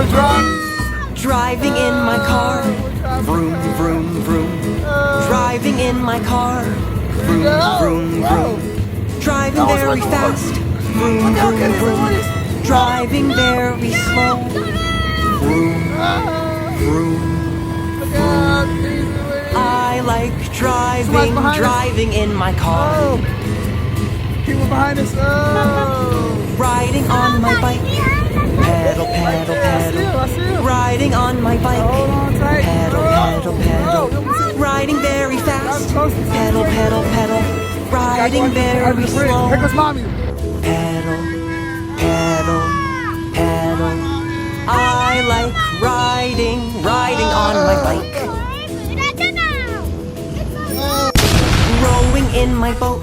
We're driving. Driving in my car, vroom, vroom, vroom. Driving in my car, vroom, vroom, vroom. Driving very fast, vroom, vroom, vroom. Driving very slow, vroom, vroom. I like driving in my car. People behind us. Oh. Riding on my bike, pedal, pedal, pedal. Riding on my bike, pedal, pedal, pedal. Riding very fast, pedal, pedal, pedal. Riding very slow, Here goes mommy. pedal, pedal, pedal. I like riding on my bike. Rowing in my boat,